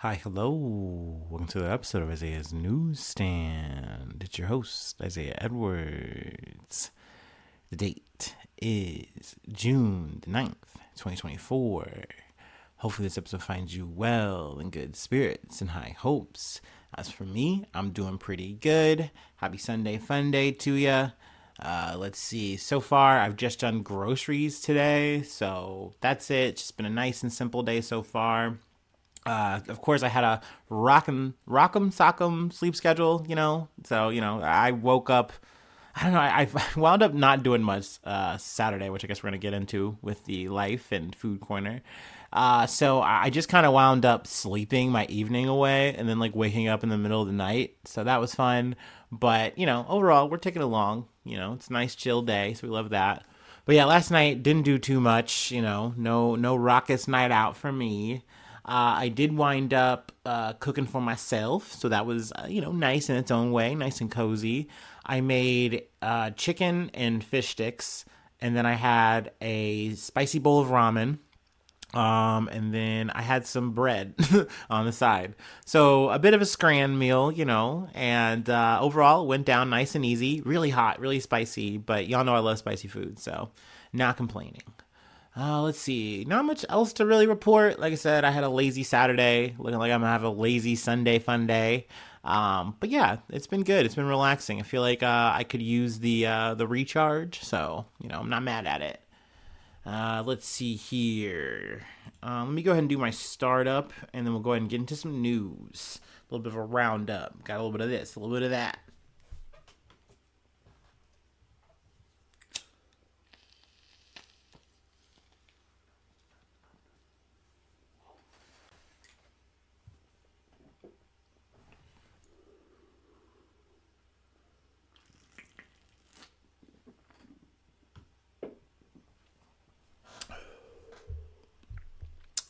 Hi, hello. Welcome to the episode of Isaiah's Newsstand. It's your host, Isaiah Edwards. The date is June the 9th, 2024. Hopefully this episode finds you well, in good spirits, and high hopes. As for me, I'm doing pretty good. Happy Sunday fun day to ya. Let's see. So far, I've just done groceries today, so that's it. It's just been a nice and simple day so far. Of course, I had a rock'em sock'em sleep schedule, So, I woke up. I don't know. I wound up not doing much Saturday, which I guess we're going to get into with the life and food corner. So I just kind of wound up sleeping my evening away and then like waking up in the middle of the night. So that was fun. But, overall, we're taking it along. It's a nice chill day. So we love that. But yeah, last night didn't do too much, no raucous night out for me. I did wind up cooking for myself, so that was, nice in its own way, nice and cozy. I made chicken and fish sticks, and then I had a spicy bowl of ramen, and then I had some bread on the side. So a bit of a scran meal, and overall it went down nice and easy, really hot, really spicy, but y'all know I love spicy food, so not complaining. Let's see. Not much else to really report. Like I said, I had a lazy Saturday, looking like I'm gonna have a lazy Sunday fun day. But yeah, it's been good. It's been relaxing. I feel like I could use the recharge, so I'm not mad at it. Let's see here. Let me go ahead and do my startup, and then we'll go ahead and get into some news. A little bit of a roundup. Got a little bit of this, a little bit of that.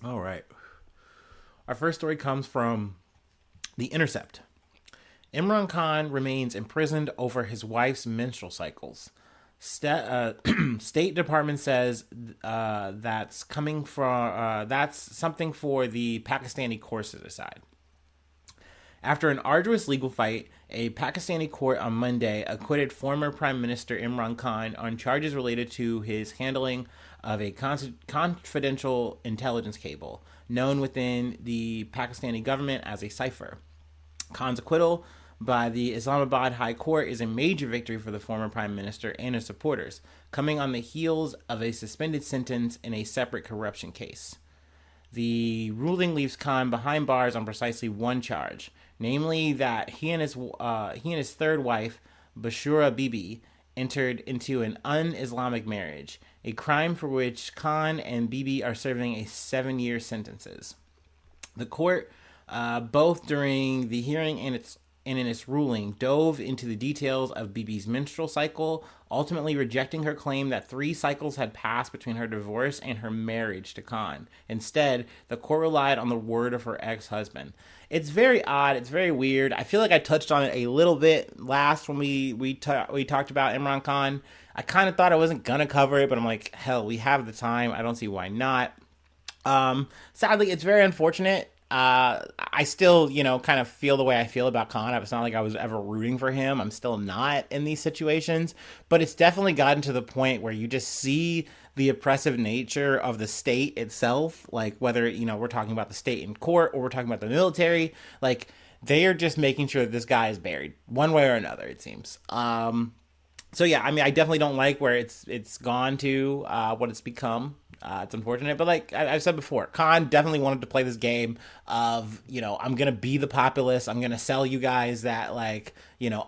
All right. Our first story comes from The Intercept. Imran Khan remains imprisoned over his wife's menstrual cycles. State Department says that's something for the Pakistani courts to decide. After an arduous legal fight, a Pakistani court on Monday acquitted former Prime Minister Imran Khan on charges related to his handling of a confidential intelligence cable, known within the Pakistani government as a cipher. Khan's acquittal by the Islamabad High Court is a major victory for the former Prime Minister and his supporters, coming on the heels of a suspended sentence in a separate corruption case. The ruling leaves Khan behind bars on precisely one charge, namely that he and his third wife, Bashura Bibi, entered into an un-Islamic marriage, a crime for which Khan and Bibi are serving a 7-year sentences. The court, both during the hearing and in its ruling, dove into the details of Bibi's menstrual cycle, ultimately rejecting her claim that 3 cycles had passed between her divorce and her marriage to Khan. Instead, the court relied on the word of her ex-husband. It's very odd. It's very weird. I feel like I touched on it a little bit last when we talked about Imran Khan. I kind of thought I wasn't going to cover it, but I'm like, hell, we have the time. I don't see why not. Sadly, it's very unfortunate. I still, kind of feel the way I feel about Khan. It's not like I was ever rooting for him. I'm still not in these situations, but it's definitely gotten to the point where you just see the oppressive nature of the state itself. Like whether, we're talking about the state in court or we're talking about the military, like they are just making sure that this guy is buried one way or another, it seems. So yeah, I mean, I definitely don't like where it's gone to, what it's become. It's unfortunate, but like I've said before, Khan definitely wanted to play this game of, I'm going to be the populace. I'm going to sell you guys that like,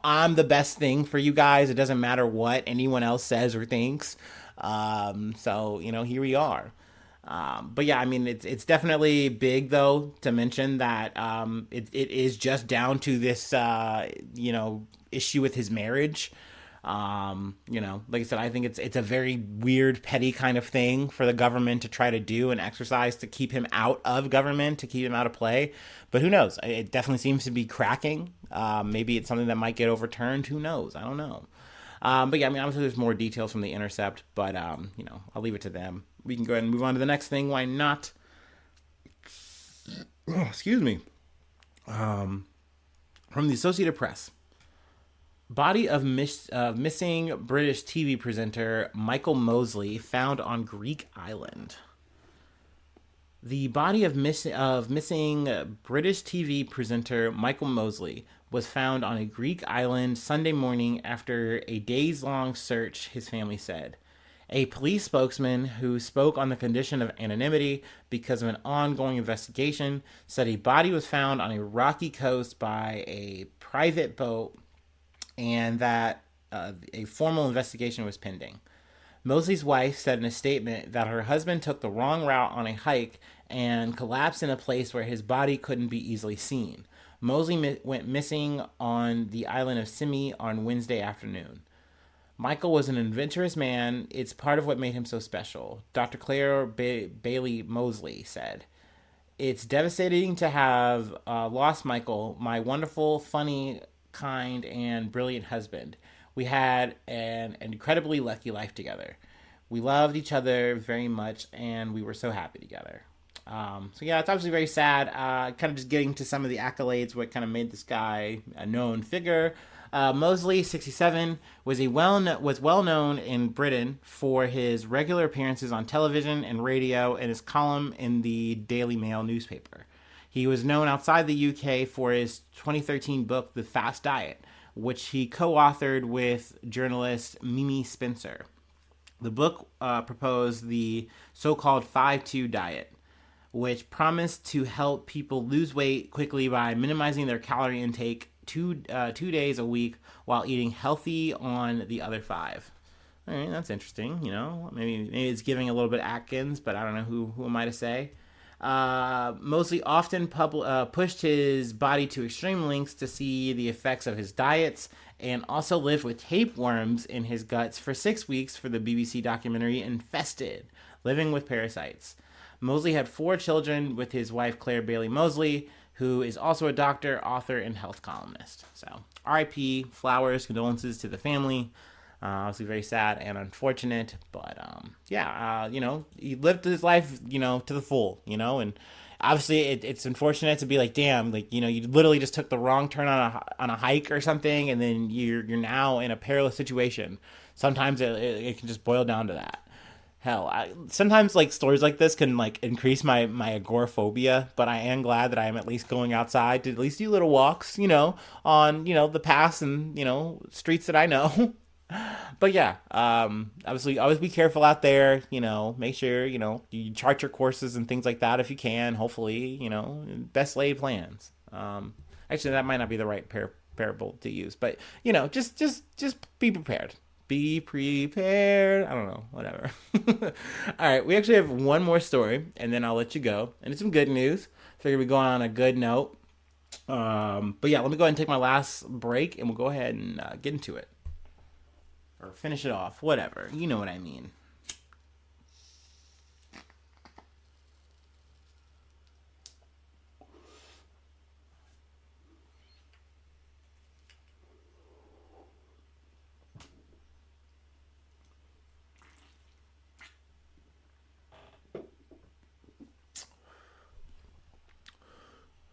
I'm the best thing for you guys. It doesn't matter what anyone else says or thinks. So, here we are. But yeah, I mean, it's definitely big though to mention that, it is just down to this, issue with his marriage. Like I said, I think it's a very weird, petty kind of thing for the government to try to do and exercise to keep him out of government, to keep him out of play. But who knows? It definitely seems to be cracking. Maybe it's something that might get overturned. Who knows? I don't know. But yeah, I mean, obviously there's more details from The Intercept, but, I'll leave it to them. We can go ahead and move on to the next thing. Why not? Oh, excuse me. From the Associated Press. Body of missing British TV presenter Michael Mosley found on Greek island. The body of missing British TV presenter Michael Mosley was found on a Greek island Sunday morning after a days-long search, his family said. A police spokesman who spoke on the condition of anonymity because of an ongoing investigation said a body was found on a rocky coast by a private boat and that a formal investigation was pending. Mosley's wife said in a statement that her husband took the wrong route on a hike and collapsed in a place where his body couldn't be easily seen. Mosley went missing on the island of Simi on Wednesday afternoon. Michael was an adventurous man. It's part of what made him so special, Dr. Claire Bailey Mosley said. It's devastating to have lost Michael, my wonderful, funny, kind, and brilliant husband. We had an incredibly lucky life together. We loved each other very much, and we were so happy together. So yeah, it's obviously very sad. Kind of just getting to some of the accolades, what kind of made this guy a known figure. Mosley, 67, was well known in Britain for his regular appearances on television and radio and his column in the Daily Mail newspaper. He was known outside the UK for his 2013 book, The Fast Diet, which he co-authored with journalist Mimi Spencer. The book proposed the so-called 5-2 diet, which promised to help people lose weight quickly by minimizing their calorie intake 2 days a week while eating healthy on the other 5. All right, that's interesting. You know, maybe it's giving a little bit Atkins, but I don't know who am I to say. Mosley often pushed his body to extreme lengths to see the effects of his diets, and also lived with tapeworms in his guts for 6 weeks for the BBC documentary Infested, Living with Parasites. Mosley had 4 children with his wife Claire Bailey Mosley, who is also a doctor, author, and health columnist. So, R.I.P., flowers, condolences to the family. Obviously very sad and unfortunate, but he lived his life, to the full, and obviously it's unfortunate to be like, damn, like, you literally just took the wrong turn on a hike or something, and then you're now in a perilous situation. Sometimes it can just boil down to that. Hell, sometimes like stories like this can like increase my agoraphobia, but I am glad that I am at least going outside to at least do little walks, on the paths and streets that I know. But yeah, obviously always be careful out there, make sure, you chart your courses and things like that if you can, hopefully, best laid plans. Actually that might not be the right parable to use, but just be prepared. Be prepared. I don't know, whatever. All right, we actually have one more story and then I'll let you go. And it's some good news. Figure we go on a good note. But yeah, let me go ahead and take my last break and we'll go ahead and get into it. Or finish it off, whatever. You know what I mean.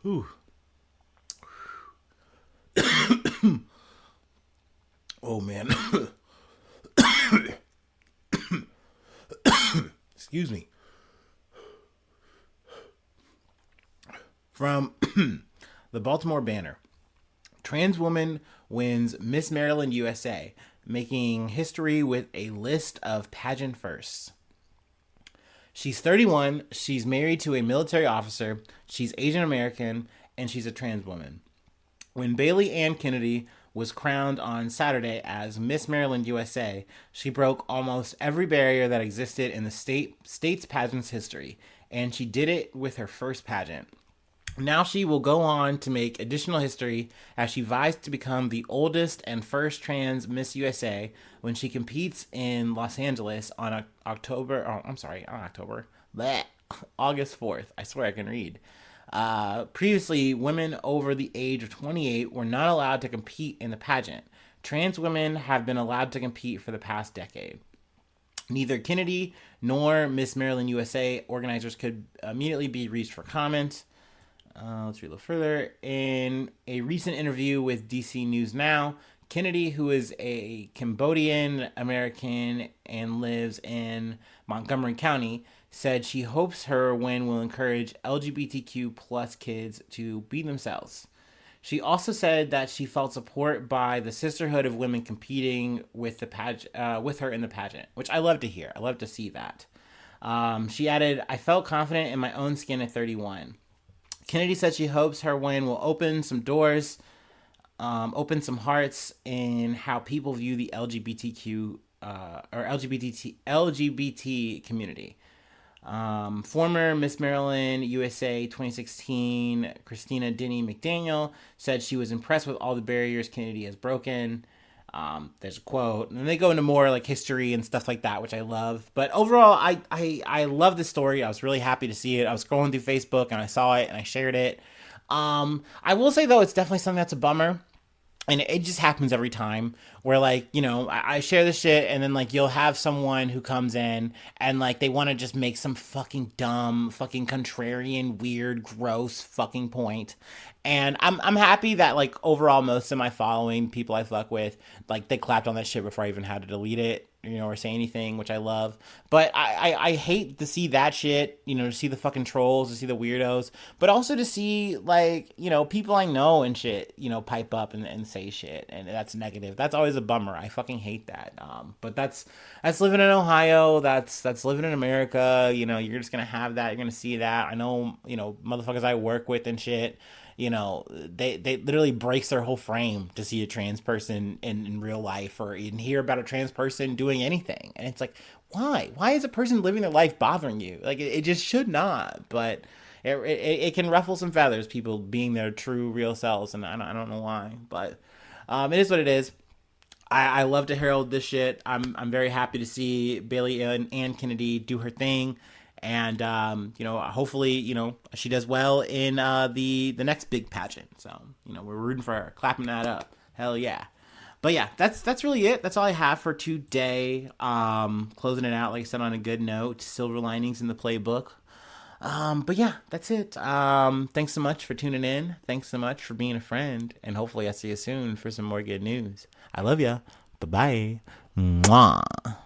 Ooh. Oh, man. Excuse me. From the Baltimore Banner. Trans woman wins Miss Maryland USA, making history with a list of pageant firsts. She's 31, she's married to a military officer, she's Asian American, and she's a trans woman. When Bailey Ann Kennedy was crowned on Saturday as Miss Maryland USA, she broke almost every barrier that existed in the state's pageant's history, and she did it with her first pageant. Now she will go on to make additional history as she vies to become the oldest and first trans Miss USA when she competes in Los Angeles on August 4th. I swear I can read. Previously, women over the age of 28 were not allowed to compete in the pageant. Trans women have been allowed to compete for the past decade. Neither Kennedy nor Miss Maryland USA organizers could immediately be reached for comment. Let's read a little further. In a recent interview with DC News Now, Kennedy, who is a Cambodian American and lives in Montgomery County, said she hopes her win will encourage LGBTQ plus kids to be themselves. She also said that she felt support by the sisterhood of women competing with with her in the pageant, which I love to hear. I love to see that. She added, "I felt confident in my own skin at 31." Kennedy said she hopes her win will open some doors, open some hearts in how people view the LGBTQ or LGBT community. Former Miss Maryland USA 2016 Christina Denny McDaniel said she was impressed with all the barriers Kennedy has broken. There's a quote, and they go into more like history and stuff like that, which I love. But overall, I love this story. I was really happy to see it. I was scrolling through Facebook and I saw it and I shared it. I will say though, it's definitely something that's a bummer. And it just happens every time where like, you know, I share this shit and then like you'll have someone who comes in and like they want to just make some fucking dumb, fucking contrarian, weird, gross fucking point. And I'm happy that like overall most of my following, people I fuck with, like they clapped on that shit before I even had to delete it, you know, or say anything, which I love. But I hate to see that shit, you know, to see the fucking trolls, to see the weirdos, but also to see like, you know, people I know and shit, you know, pipe up and say shit, and that's negative. That's always a bummer. I fucking hate that. But that's living in Ohio. That's living in America. You know, you're just gonna have that. You're gonna see that. I know, you know, motherfuckers I work with and shit. You know, they literally breaks their whole frame to see a trans person in real life or even hear about a trans person doing anything. And it's like, why is a person living their life bothering you? Like it just should not. But it can ruffle some feathers, people being their true real selves, and I don't know why, but it is what it is. I love to herald this shit. I'm very happy to see Bailey Ann Kennedy do her thing. And, you know, hopefully, you know, she does well in the next big pageant. So, you know, we're rooting for her, clapping that up. Hell yeah. But yeah, that's really it. That's all I have for today. Closing it out, like I said, on a good note. Silver linings in the playbook. But yeah, that's it. Thanks so much for tuning in. Thanks so much for being a friend. And hopefully I'll see you soon for some more good news. I love ya. Bye-bye. Mwah.